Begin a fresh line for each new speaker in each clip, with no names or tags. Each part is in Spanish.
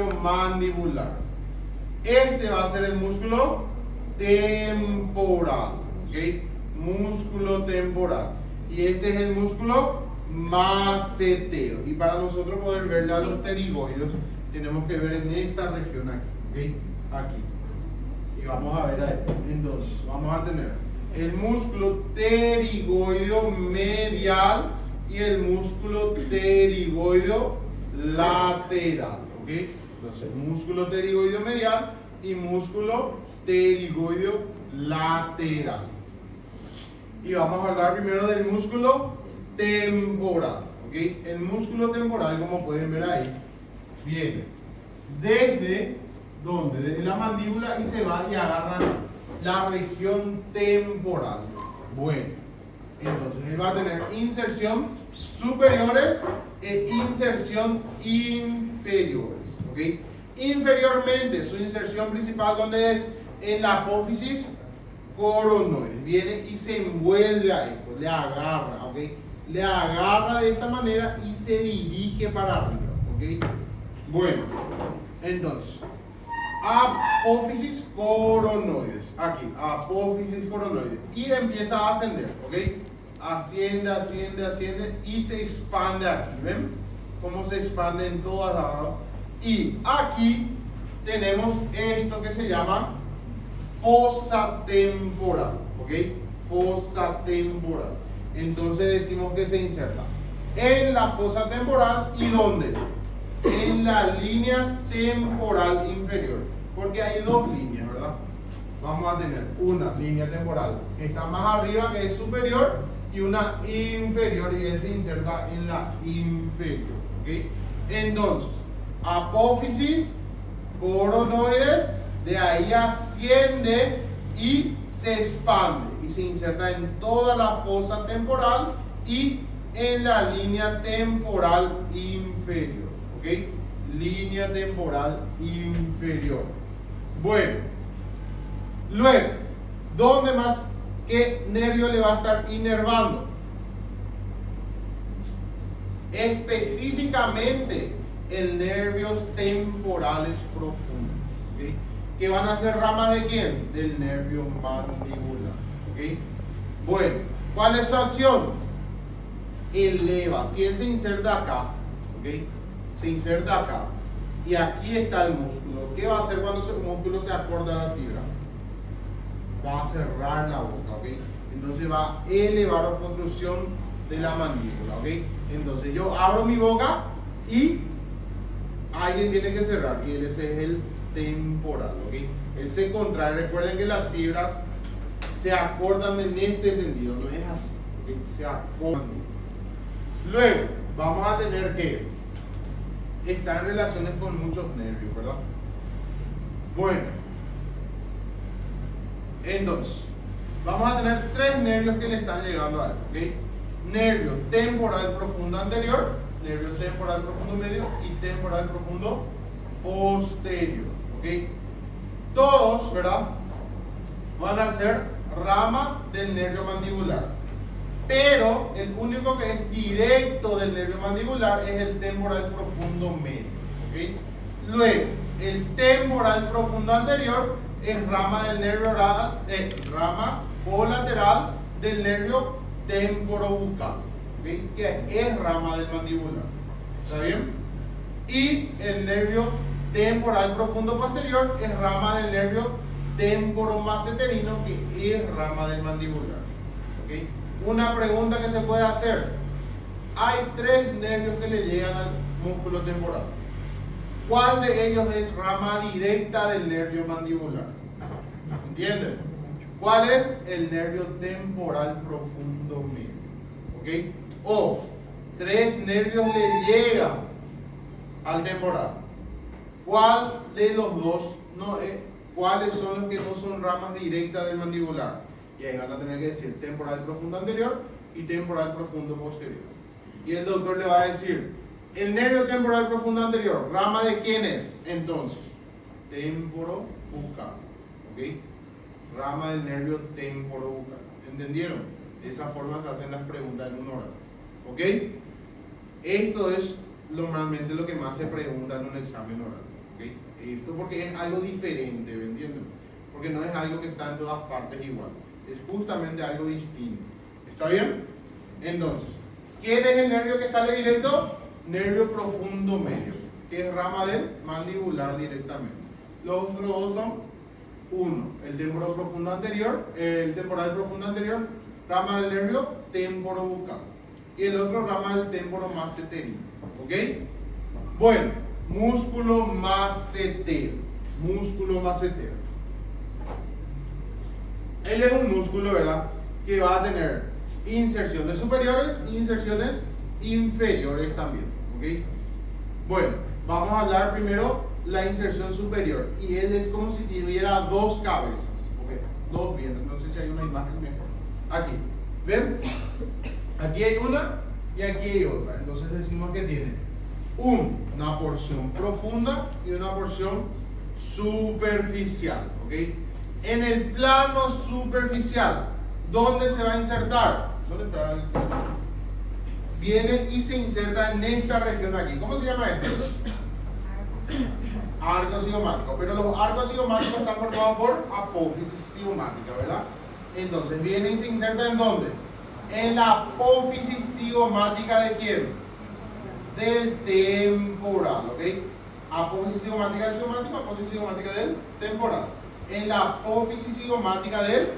nervio mandibular. Este va a ser el músculo temporal, ¿ok? Músculo temporal. Y este es el músculo macetero. Y para nosotros poder verle a los pterigoides, tenemos que ver en esta región aquí, ¿ok? Aquí. Y vamos a ver ahí. Entonces, vamos a tener el músculo pterigoideo medial y el músculo pterigoideo lateral, ¿ok? Entonces, músculo pterigoideo medial y músculo pterigoideo lateral. Y vamos a hablar primero del músculo temporal, ¿ok? El músculo temporal, como pueden ver ahí, viene desde ¿dónde? Desde la mandíbula y se va y agarra la región temporal. Bueno, entonces él va a tener inserción superiores e inserción inferiores, ¿ok? Inferiormente, su inserción principal, ¿dónde es? En la apófisis coronoide. Viene y se envuelve a esto, le agarra, ¿ok? Le agarra de esta manera y se dirige para arriba, ¿ok? Bueno, entonces, apófisis coronoides, aquí, apófisis coronoides, y empieza a ascender, ¿ok? Asciende, asciende, asciende y se expande aquí, ¿ven? Cómo se expande en todas las... Y aquí tenemos esto que se llama fosa temporal, ¿ok? Fosa temporal. Entonces decimos que se inserta en la fosa temporal y ¿dónde? En la línea temporal inferior, porque hay dos líneas, ¿verdad? Vamos a tener una línea temporal que está más arriba, que es superior, y una inferior, y él se inserta en la inferior, ¿ok? Entonces, apófisis coronoides, de ahí asciende y se expande y se inserta en toda la fosa temporal y en la línea temporal inferior, ¿ok? Línea temporal inferior. Bueno, luego, ¿dónde más? ¿Qué nervio le va a estar inervando? Específicamente el nervios temporales profundos, ¿ok? Que van a ser ramas de quién? Del nervio mandibular, ¿ok? Bueno, ¿cuál es su acción? Eleva. Si él se inserta acá, ¿ok? Se inserta acá y aquí está el músculo. ¿Qué va a hacer cuando el músculo se acorda a la fibra? Va a cerrar la boca, ¿ok? Entonces va a elevar la construcción de la mandíbula, ¿ok? Entonces yo abro mi boca y alguien tiene que cerrar y ese es el temporal, ¿ok? Él se contrae. Recuerden que las fibras se acordan en este sentido, no es así, ¿ok? Se acordan. Luego vamos a tener que estar en relaciones con muchos nervios, ¿verdad? Bueno, entonces vamos a tener tres nervios que le están llegando a él, ¿ok? Nervio temporal profundo anterior, nervio temporal profundo medio y temporal profundo posterior, ¿ok? Todos, ¿verdad? Van a ser rama del nervio mandibular, pero el único que es directo del nervio mandibular es el temporal profundo medio, ¿ok? Luego, el temporal profundo anterior es rama del nervio rama colateral del nervio temporobucal, ¿okay? Que es rama del mandibular, ¿está bien? Y el nervio temporal profundo posterior es rama del nervio temporomaceterino, que es rama del mandibular, ¿okay? Una pregunta que se puede hacer: hay tres nervios que le llegan al músculo temporal. ¿Cuál de ellos es rama directa del nervio mandibular? ¿Entienden? ¿Cuál es? El nervio temporal profundo medio, ¿ok? O tres nervios le llegan al temporal. ¿Cuál de los dos no es? ¿Cuáles son los que no son ramas directas del mandibular? Y ahí van a tener que decir temporal profundo anterior y temporal profundo posterior. Y el doctor le va a decir: el nervio temporal profundo anterior, ¿rama de quién es? Entonces, temporobucal, ¿ok? Rama del nervio temporobucal. ¿Entendieron? De esa forma se hacen las preguntas en un oral, ¿ok? Esto es normalmente lo que más se pregunta en un examen oral. ¿okay? Esto porque es algo diferente, ¿me entienden? Porque no es algo que está en todas partes igual, es justamente algo distinto. ¿Está bien? Entonces, ¿quién es el nervio que sale directo? Nervio profundo medio, que es rama del mandibular directamente. Los otros dos son uno, el temporal profundo anterior, rama del nervio temporobucal, y el otro rama del temporomassetero. ¿Ok? Bueno, músculo massetero. Él es un músculo, ¿verdad?, que va a tener inserciones superiores e inserciones inferiores también. ¿Ok? Bueno, vamos a hablar primero la inserción superior, y él es como si tuviera dos cabezas. ¿Ok? Dos vientos, no sé si hay una imagen mejor. Aquí, ¿ven? Aquí hay una y aquí hay otra. Entonces decimos que tiene una porción profunda y una porción superficial. ¿Ok? En el plano superficial, ¿dónde se va a insertar? ¿Dónde está el... Viene y se inserta en esta región aquí. ¿Cómo se llama esto? Arco cigomático. Pero los arcos cigomáticos están formados por apófisis cigomática, ¿verdad? Entonces viene y se inserta ¿en dónde? En la apófisis cigomática ¿de quién? Del temporal, ¿ok? Apófisis cigomática del cigomático, apófisis cigomática del temporal. En la apófisis cigomática del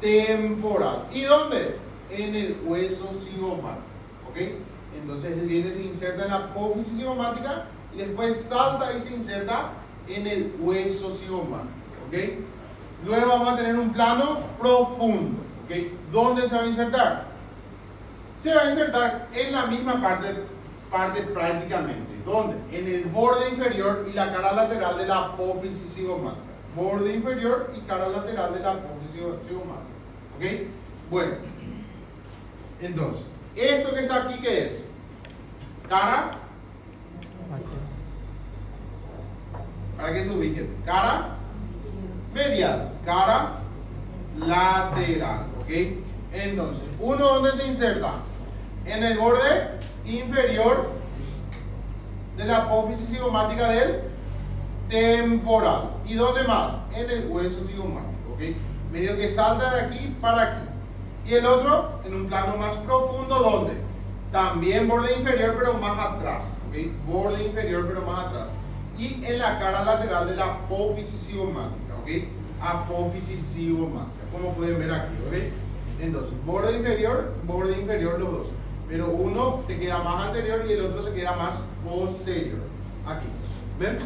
temporal. ¿Y dónde? En el hueso cigomático, ¿ok? Entonces él viene y se inserta en la apófisis cigomática y después salta y se inserta en el hueso cigomático, ¿ok? Luego vamos a tener un plano profundo, ¿ok? ¿Dónde se va a insertar? Se va a insertar en la misma parte prácticamente. ¿Dónde? En el borde inferior y la cara lateral de la apófisis cigomática. Borde inferior y cara lateral de la apófisis cigomática, ¿ok? Bueno, entonces, esto que está aquí, ¿qué es? Cara. Para que se ubiquen. Cara medial, cara lateral, ¿ok? Entonces, ¿uno dónde se inserta? En el borde inferior de la apófisis cigomática del temporal. ¿Y dónde más? En el hueso cigomático, ¿ok? Medio que salta de aquí para aquí. Y el otro, en un plano más profundo, ¿dónde? También borde inferior, pero más atrás, ¿ok? Borde inferior, pero más atrás. Y en la cara lateral de la apófisis cigomática, ¿ok? Apófisis cigomática, como pueden ver aquí, ¿ok? Entonces, borde inferior los dos. Pero uno se queda más anterior y el otro se queda más posterior. Aquí, ¿ven?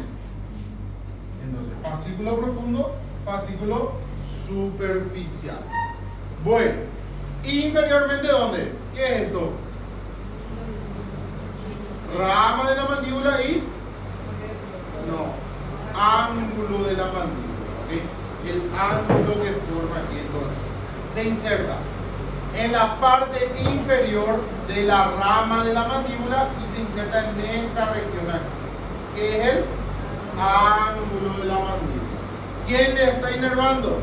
Entonces, fascículo profundo, fascículo superficial. Bueno, inferiormente, ¿dónde? ¿Qué es esto? Rama de la mandíbula y... no, ángulo de la mandíbula, ¿ok? El ángulo que forma aquí, entonces, se inserta en la parte inferior de la rama de la mandíbula y se inserta en esta región aquí, que es el ángulo de la mandíbula. ¿Quién le está inervando?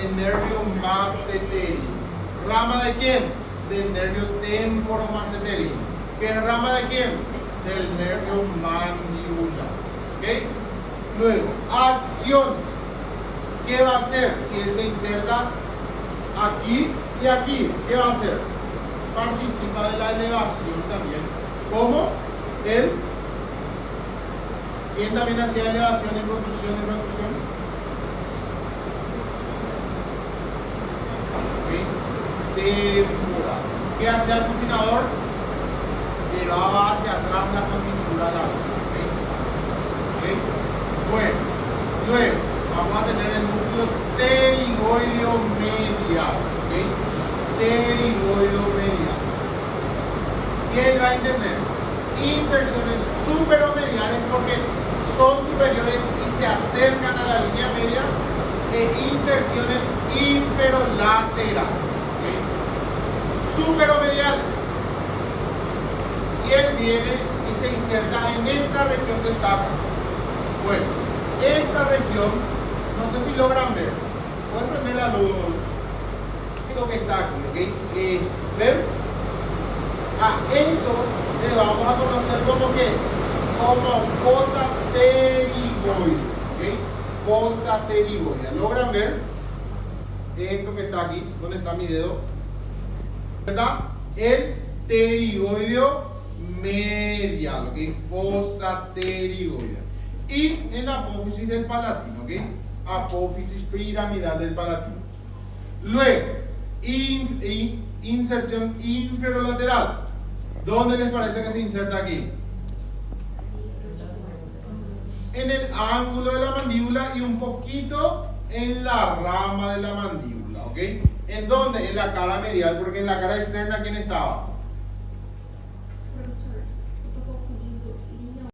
El nervio masseterino. ¿Rama de quién? Del nervio temporomasseterino. ¿Qué es rama de quién? Del nervio mandibular. ¿Ok? Luego, acciones. ¿Qué va a hacer si él se inserta aquí y aquí? ¿Qué va a hacer? Participa de la elevación también. ¿Cómo? Él. ¿Quién también hacía elevación y protrusión y reducción? Temporal. ¿Qué hacía el cocinador? Llevaba hacia atrás la comisura a la boca. ¿Okay? Bueno, luego vamos a tener el músculo pterigoideo medial. ¿Okay? Pterigoideo medial. ¿Qué va a entender? Inserciones superomediales porque son superiores y se acercan a la línea media, e inserciones inferolaterales. Superomediales. Y él viene y se inserta en esta región que está acá. Bueno, esta región, no sé si logran ver. Pueden prender la luz. Lo que está aquí, ¿ok? ¿Ven? A eso le vamos a conocer como que, como fosa pterigoidea. fosa pterigoidea. ¿Logran ver esto que está aquí? ¿Dónde está mi dedo? ¿Verdad? El pterigoideo medial, ¿ok? Fosa pterigoidea. Y en la apófisis del palatino, ¿ok? Apófisis piramidal del palatino. Luego, inserción inferolateral. ¿Dónde les parece que se inserta aquí? En el ángulo de la mandíbula y un poquito en la rama de la mandíbula, ¿ok? ¿En dónde? En la cara medial, porque en la cara externa, ¿quién estaba?